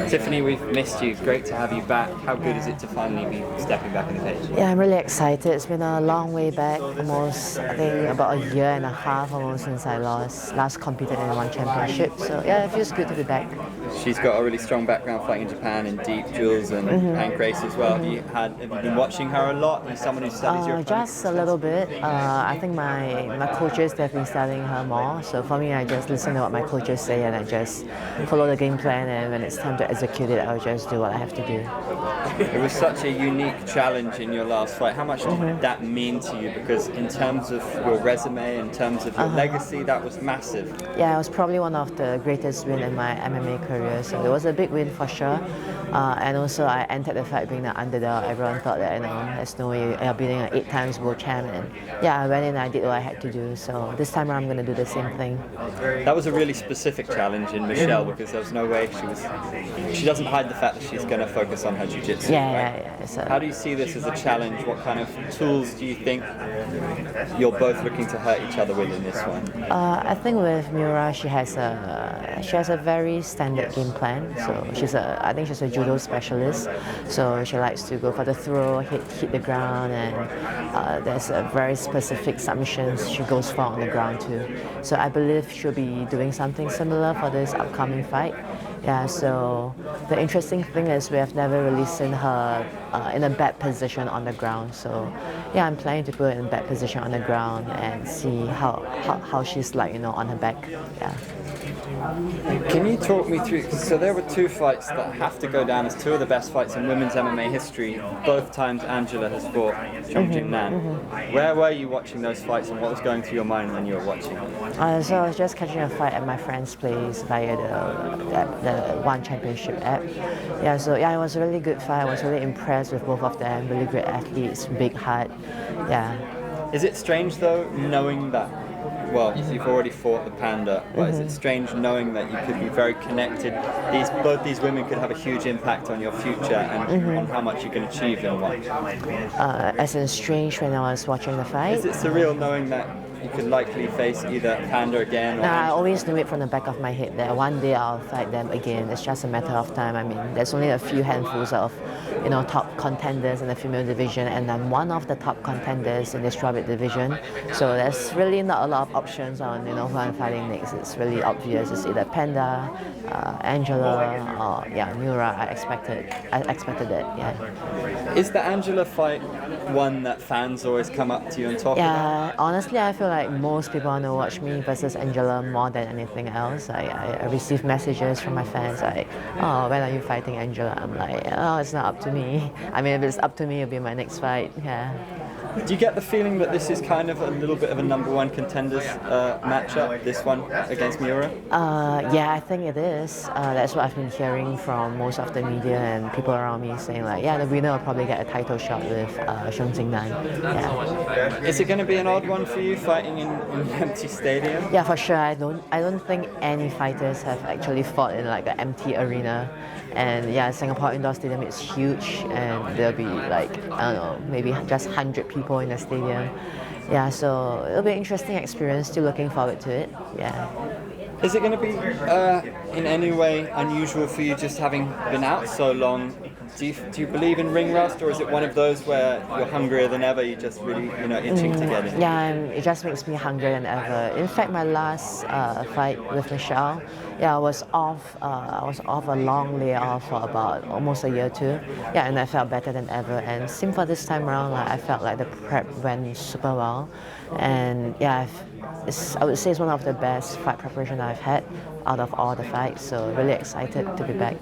Tiffany, we've missed you. Great to have you back. How good is it to finally be stepping back in the cage? Yeah, I'm really excited. It's been a long way back, almost, I think, about a year and a half almost since I last competed in one championship. So yeah, it feels good to be back. She's got a really strong background fighting in Japan in deep, Jules, and Grace as well. Have you been watching her a lot? Are you someone who studies your opponent? Just a little bit. I think my coaches have been studying her more. So for me, I just listen to what my coaches say and I just follow the game plan. And when it's time to execute it, I'll just do what I have to do. It was such a unique challenge in your last fight. How much did that mean to you? Because in terms of your resume, in terms of your legacy, that was massive. Yeah, it was probably one of the greatest wins in my MMA career. So it was a big win for sure. And also, I entered the fight being the underdog. Everyone thought that, there's no way you're beating an 8 times world champ. And yeah, I went in and I did what I had to do. So this time around, I'm going to do the same thing. That was a really specific challenge in Michelle because there was no way she doesn't hide the fact that she's going to focus on her jiu-jitsu. Yeah. So, how do you see this as a challenge? What kind of tools do you think you're both looking to hurt each other with in this one? I think with Miura, she has a very standard game plan. So I think she's a judo specialist. So she likes to go for the throw, hit the ground, and there's a very specific submissions she goes for on the ground too. So I believe she'll be doing something similar for this upcoming fight. Yeah, so the interesting thing is we have never really seen her in a bad position on the ground. So yeah, I'm planning to put her in a bad position on the ground and see how she's like, on her back. Yeah. Can you talk me through, so there were 2 fights that have to go down as 2 of the best fights in women's MMA history. Both times Angela has fought Jung Nan. Where were you watching those fights and what was going through your mind when you were watching? So I was just catching a fight at my friend's place via the One Championship app. Yeah, so yeah, it was a really good fight. I was really impressed with both of them. Really great athletes, big heart. Yeah. Is it strange though, knowing that, well, you've already fought the Panda, but is it strange knowing that you could be very connected? Both these women could have a huge impact on your future and on how much you can achieve in one. As in strange when I was watching the fight? Is it surreal knowing that you could likely face either Panda again or... I always knew it from the back of my head that one day I'll fight them again. It's just a matter of time. I mean, there's only a few handfuls of top contenders in the female division, and I'm one of the top contenders in the strawweight division. So there's really not a lot of options on who I'm fighting next. It's really obvious. It's either Panda, Angela, or Miura. I expected that. Yeah. Is the Angela fight one that fans always come up to you and talk about? Yeah, honestly, I feel like most people want to watch me versus Angela more than anything else. I receive messages from my fans like, "Oh, when are you fighting Angela?" I'm like, "Oh, it's not up to me." I mean, if it's up to me, it'll be my next fight. Yeah. Do you get the feeling that this is kind of a little bit of a #1 contenders matchup, this one against Miura? Yeah, I think it is. That's what I've been hearing from most of the media and people around me saying like, yeah, the winner will probably get a title shot with Jung Nan. Yeah. Is it going to be an odd one for you fighting in an empty stadium? Yeah, for sure. I don't think any fighters have actually fought in like an empty arena. And yeah, Singapore indoor stadium is huge, and there'll be like, I don't know, maybe just 100 people in the stadium. Yeah, so it'll be an interesting experience. Still looking forward to it. Yeah. Is it going to be in any way unusual for you just having been out so long? Do you believe in ring rust, or is it one of those where you're hungrier than ever, you're just really itching to get in? Yeah, it just makes me hungrier than ever. In fact, my last fight with Michelle, I was off a long layoff for about almost a year or two. Yeah, and I felt better than ever. And same for this time around, I felt like the prep went super well. And yeah, I would say it's one of the best fight preparation I've had out of all the fights. So really excited to be back.